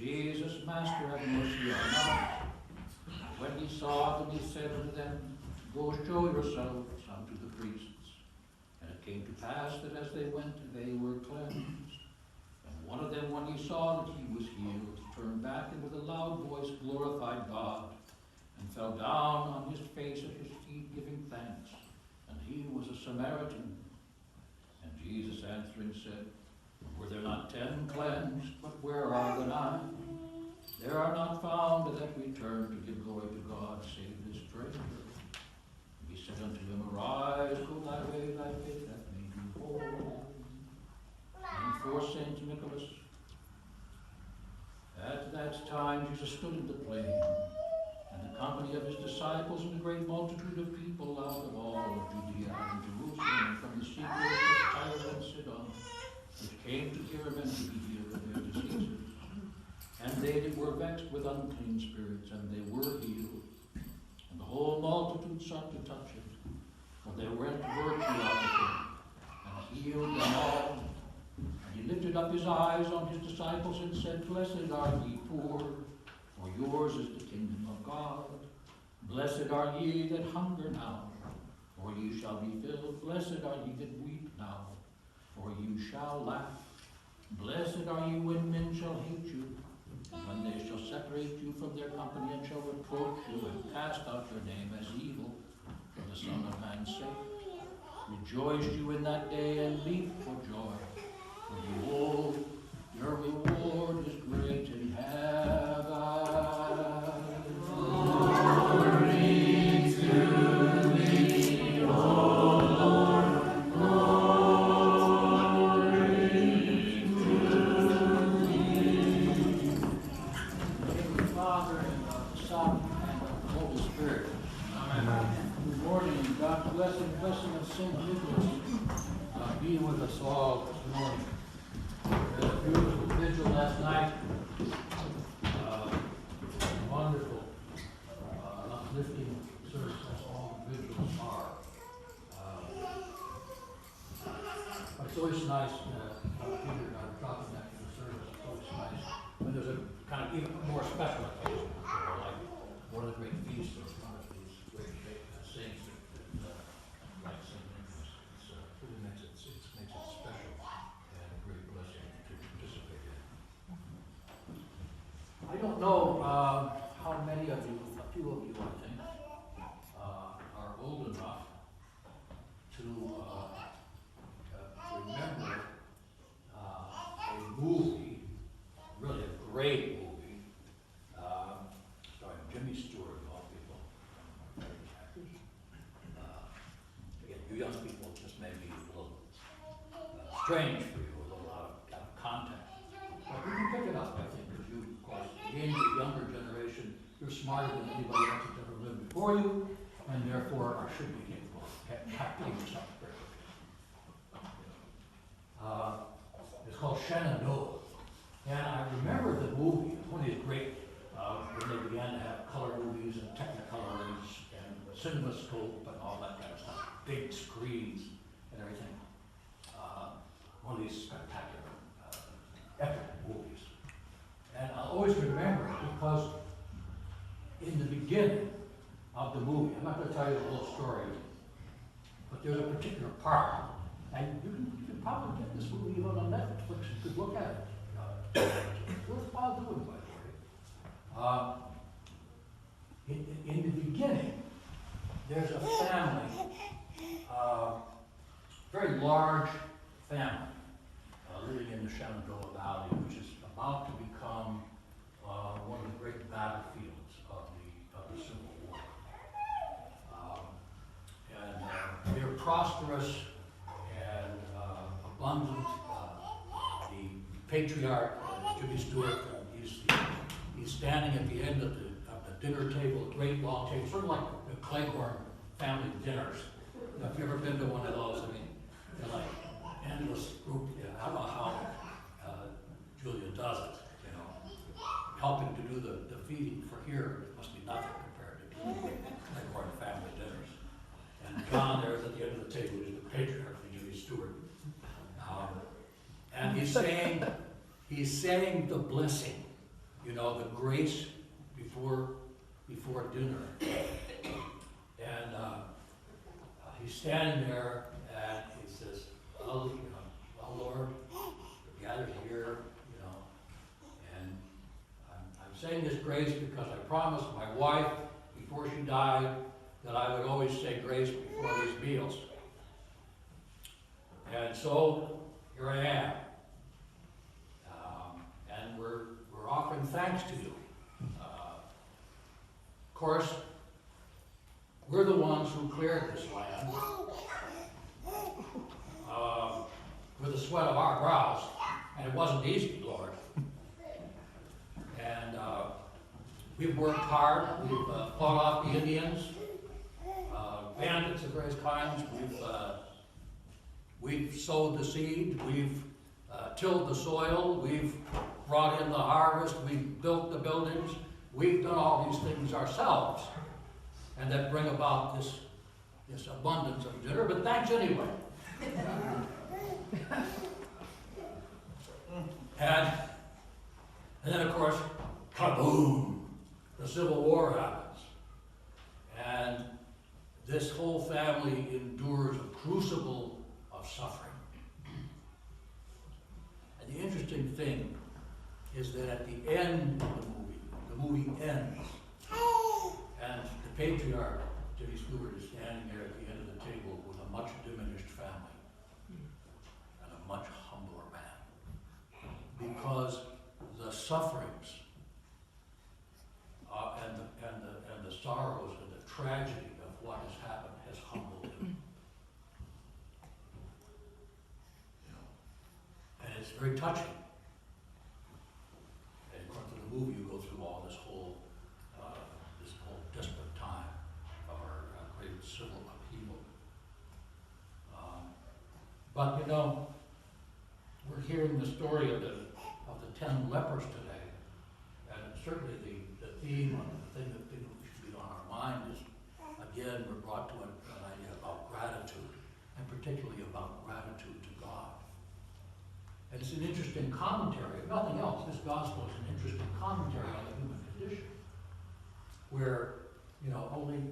Jesus, Master, have mercy on us. When he saw them, he said unto them, Go show yourselves unto the priests. And it came to pass that as they went, they were cleansed. And one of them, when he saw that he was healed, turned back and with a loud voice glorified God, and fell down on his face at his feet, giving thanks. And he was a Samaritan. And Jesus answering said, Were there not 10 cleansed? But where are the 9? There are not found that return to give glory to God, save this stranger. And he said unto him, Arise, go thy way, thy faith hath made you whole. And for St. Nicholas, at that time Jesus stood in the plain, and the company of his disciples and a great multitude of people out of all of Judea and Jerusalem, and from the sea coast of Tyre and Sidon, which came to hear him and to be healed of their diseases. And they that were vexed with unclean spirits, and they were healed. And the whole multitude sought to touch him, for there went virtue out of him, and healed them all. And he lifted up his eyes on his disciples and said, Blessed are ye poor, for yours is the kingdom of God. Blessed are ye that hunger now, for ye shall be filled. Blessed are ye that weep now, for you shall laugh. Blessed are you when men shall hate you, and when they shall separate you from their company, and shall reproach you, and cast out your name as evil for the Son of Man's sake. Rejoice you in that day, and leap for joy, for behold, your reward is great in heaven. Glory to thee, O Lord, glory to thee. Heavenly Father, and of the Son, and of the Holy Spirit. Amen. Good morning, God's blessing of St. Nicholas be with us all this morning. We had a beautiful vigil last night. Wonderful, uplifting service, as all vigils are. It's always nice, Peter and I were talking after the service, it's always nice when there's a kind of even more special occasion, like one of the great feasts of one of these great saints like St. Nicholas. It really makes it special and a great blessing to participate in. I don't know how many of you, a few of you I think, are old enough to remember a movie, really a great movie, starring Jimmy Stewart of all people, famous actors. Again, you young people, just may be a little strange for you with a lot of content. But you can pick it up, I think, because you, of course, being the younger generation, you're smarter than anybody else who's ever lived before you, and therefore should be capable of capturing yourself very quickly. It's called Shenandoah. And I remember the movie, one of these great, when they began to have color movies and Technicolors and CinemaScope and all that kind of stuff, big screens and everything. One of these spectacular, epic movies. And I always remember it because in the beginning of the movie, I'm not going to tell you the whole story, but there's a particular part, and you can probably get this movie even on Netflix. You could look at it. It's worthwhile doing, by the way. In the beginning, there's a family, very large family, living in the Shenandoah Valley, which is about to become one of the great battlefields of the Civil War. And prosperous and abundant. The patriarch, Jimmy Stewart, he's standing at the end of the dinner table, a great long table, sort of like the Cleghorn family dinners. You know, if you've ever been to one of those, I mean, they're like endless group. I don't know how Julia does it, you know. Helping to do the feeding for here, it must be nothing compared to Cleghorn family dinners. And John there is at the end of the table, is the patriarch of Jimmy Stewart. And he's saying the blessing, you know, the grace before dinner. And he's standing there and he says, well, you know, well, Lord, we're gathered here, you know, and I'm saying this grace because I promised my wife before she died that I would always say grace before these meals. And so here I am. And we're offering thanks to you. Of course, we're the ones who cleared this land with the sweat of our brows, and it wasn't easy, Lord. And we've worked hard. We've fought off the Indians, bandits of various kinds. We've sowed the seed. We've tilled the soil. We've brought in the harvest. We've built the buildings. We've done all these things ourselves, and that bring about this abundance of dinner. But thanks anyway. And then, of course, kaboom! The Civil War happens, and this whole family endures a crucible of suffering. And the interesting thing is that at the end of the movie ends, and the patriarch, Jimmy Stewart, is standing there at the end of the table with a much diminished family and a much humbler man, because the sufferings and the sorrows and the tragedy of what has happened has humbled him. You know, and it's very touching. And according to the movie, you go through all this whole desperate time of our great civil upheaval. But you know, we're hearing the story of the 10 lepers today, and certainly the theme, the thing that should be on our mind is, again, we're brought to an idea about gratitude, and particularly about gratitude to God. And it's an interesting commentary, if nothing else. This gospel is an interesting commentary on the human condition, where, you know, only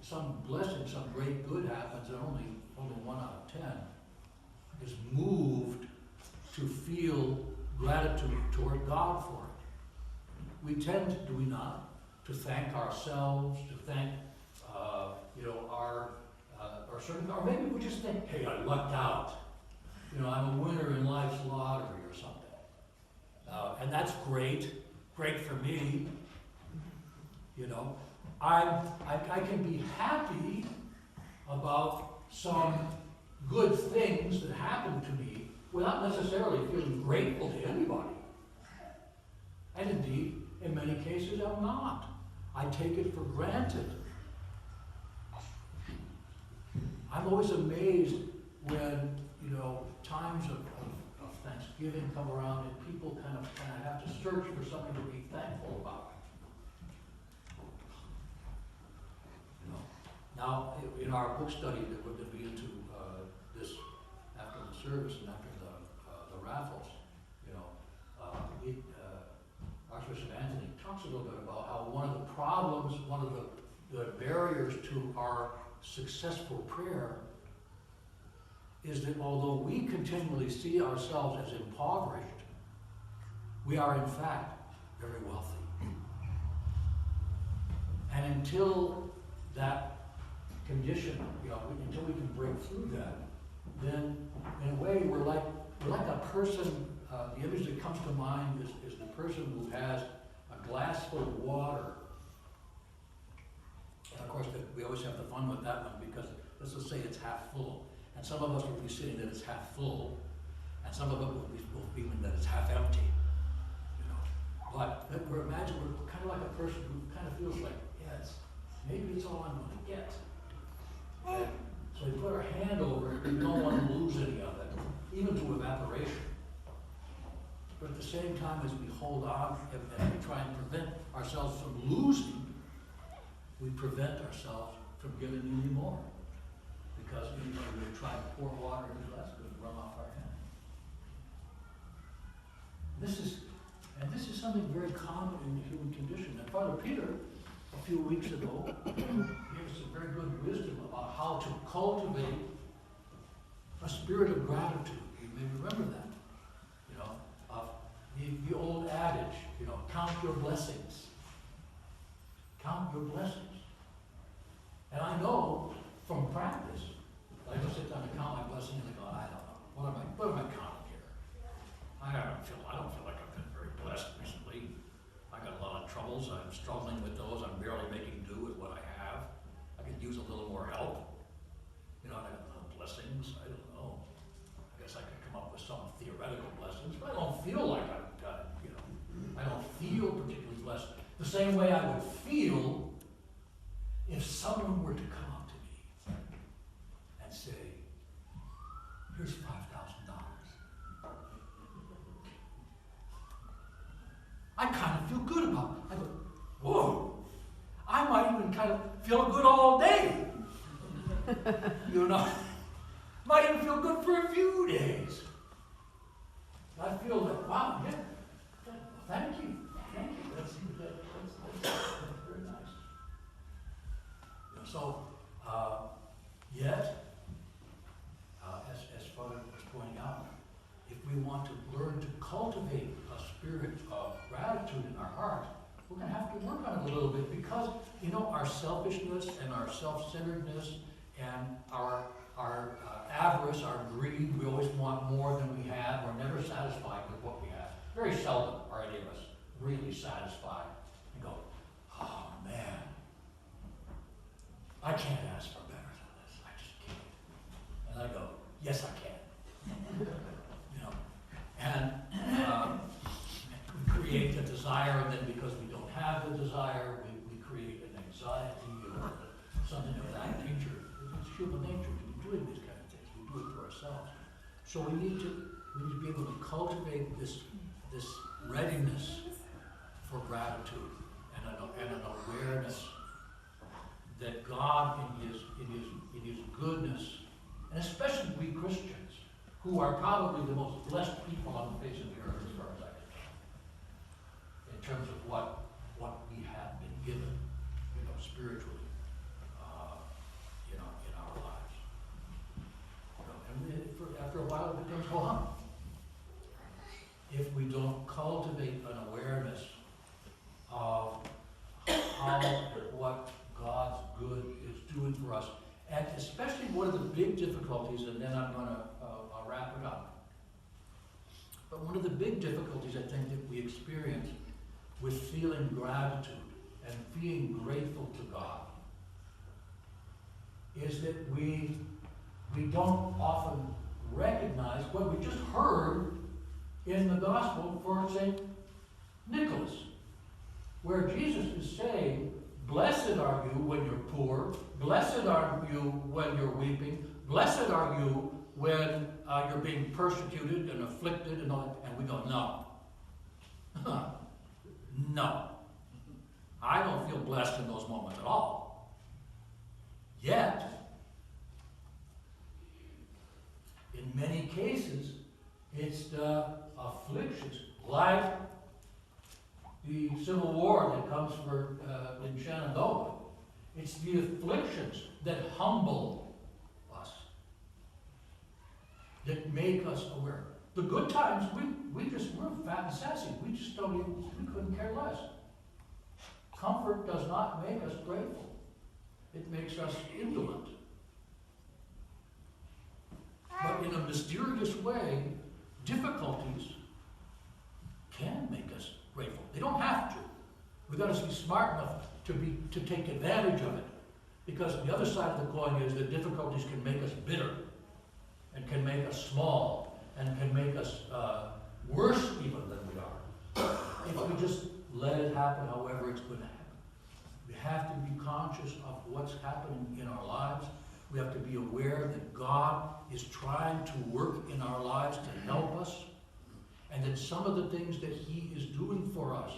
some blessing, some great good happens, and only 1 out of 10 is moved to feel gratitude toward God for it. We tend, do we not, to thank ourselves, to thank, our certain, or maybe we just think, hey, I lucked out. You know, I'm a winner in life's lottery or something. And that's great for me. You know, I can be happy about some good things that happen to me without necessarily feeling grateful to anybody. And indeed, in many cases, I'm not. I take it for granted. I'm always amazed when, you know, times of Thanksgiving come around and people kind of have to search for something to be thankful about. You know, now, in our book study that we're going to be into this after the service and after the raffles, you know, Archbishop Anthony talks a little bit about how one of the problems, one of the barriers to our successful prayer is that although we continually see ourselves as impoverished, we are in fact very wealthy. And until that condition, you know, until we can break through that, then in a way we're like a person. The image that comes to mind is the person who has a glass full of water. And of course, we always have the fun with that one because let's just say it's half full. And some of us will be saying that it's half full, and some of us will be feeling that it's half empty. You know, but we're kind of like a person who kind of feels like, yes, maybe it's all I'm going to get. And so we put our hand over it, we don't want to lose any of it, even to evaporation. But at the same time, as we hold on and we try and prevent ourselves from losing, we prevent ourselves from giving any more. Because anytime we try to pour water into the glass, it would run off our hand. This is something very common in the human condition. And Father Peter, a few weeks ago, gave us a very good wisdom about how to cultivate a spirit of gratitude. You may remember that. You know, the old adage, you know, count your blessings. Count your blessings. And I know from practice, I just sit down and count my blessings and I go, I don't know, what am I counting here? I don't feel like I've been very blessed recently. I got a lot of troubles. I'm struggling with those. I'm barely making do with what I have. I could use a little more help. You know, I got a lot of blessings. I don't know. I guess I could come up with some theoretical blessings, but I don't feel like I've done, you know. I don't feel particularly blessed. The same way I would feel if someone were to come up to me and say, here's $5,000. I kind of feel good about it. I go, whoa, I might even kind of feel good all day. You know, might even feel good for a few days. I feel like, wow, yeah, thank you. That's very nice. So, yet, as Father was pointing out, if we want to learn to cultivate a spirit of gratitude in our heart, we're going to have to work on it a little bit because, you know, our selfishness and our self-centeredness and our avarice, our greed, we always want more than we have. We're never satisfied with what we have. Very seldom are any of us really satisfied and go, oh man, I can't ask for better than this. I just can't. And I go, yes, I can. You know, and we create a desire, and then because we don't have the desire, we create an anxiety or something of that nature. It's human nature to be doing these kind of things. We do it for ourselves. So we need to be able to cultivate this readiness for gratitude and an awareness that God, in His goodness, and especially we Christians, who are probably the most blessed people on the face of the earth, as far as I can tell, in terms of what we have been given, you know, spiritually, in our lives. You know, and after a while, it becomes ho hum. If we don't cultivate an awareness of what God's good is doing for us, and especially one of the big difficulties, and then I'm going to wrap it up. But one of the big difficulties I think that we experience with feeling gratitude and being grateful to God is that we don't often recognize what we just heard in the gospel for St. Nicholas, where Jesus is saying, blessed are you when you're poor, blessed are you when you're weeping, blessed are you when you're being persecuted and afflicted and all that. And we go, no. No. I don't feel blessed in those moments at all. Yet, in many cases, it's the afflictions, like the Civil War that comes in Shenandoah. It's the afflictions that humble us, that make us aware. The good times, we're fat and sassy. We just don't even, we couldn't care less. Comfort does not make us grateful. It makes us indolent. But in a mysterious way, difficulties can make us grateful. They don't have to. We've got to be smart enough to take advantage of it. Because the other side of the coin is that difficulties can make us bitter, and can make us small, and can make us worse even than we are. If we just let it happen however it's going to happen. We have to be conscious of what's happening in our lives. We have to be aware that God is trying to work in our lives to help us, and that some of the things that He is doing for us,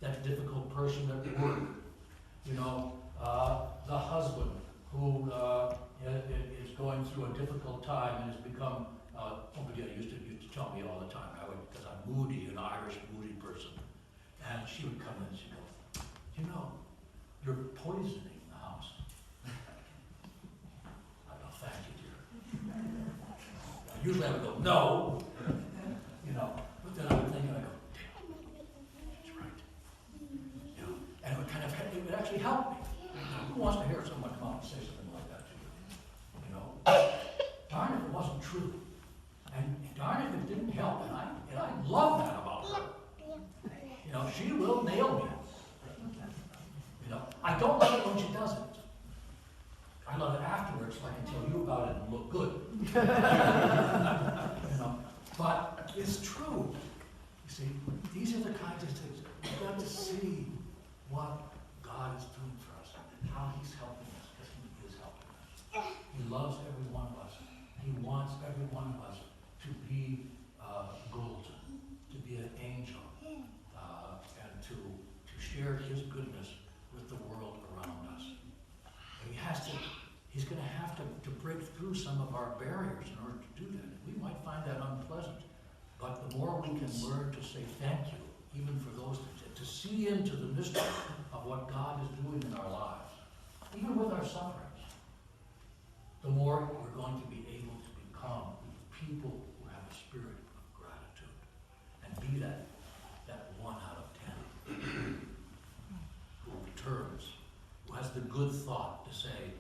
that difficult person at work, you know, the husband who is going through a difficult time and has become, somebody used to tell me all the time, because I'm moody, an Irish moody person, and she would come in and she'd go, you know, you're poisoning the house. I go, thank you, dear. Usually I would go, no, you know, but then I would think, and I go, that's right. You know, and it would kind of, it would actually help me. Who wants to hear someone come out and say something like that to you? You know, darn if it wasn't true. And darn if it didn't help. And I love that about her. You know, she will nail me. You know, I don't love it when she does it. I love it afterwards so I can tell you about it and look good. You know, but it's true. You see, these are the kinds of things. We've got to see what God is doing for us and how He's helping us, because He is helping us. He loves every one of us. He wants every one of us to be golden, to be an angel, and to share His goodness with the world around us. And He's going to have to break through some of our barriers in order to do that. We might find that unpleasant, but the more we can learn to say thank you, even for those to see into the mystery of what God is doing in our lives, even with our sufferings, the more we're going to be able to become people who have a spirit of gratitude and be that 1 out of 10 who returns, who has the good thought to say,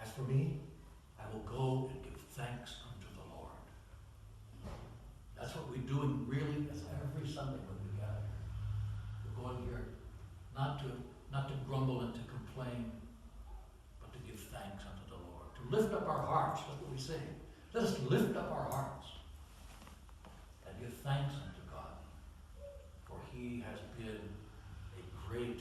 as for me, I will go and give thanks unto the Lord. That's what we're doing really as every Sunday when we gather. We're going here not to grumble and to complain, but to give thanks unto the Lord. To lift up our hearts, that's what we say. Let us lift up our hearts and give thanks unto God, for He has been a great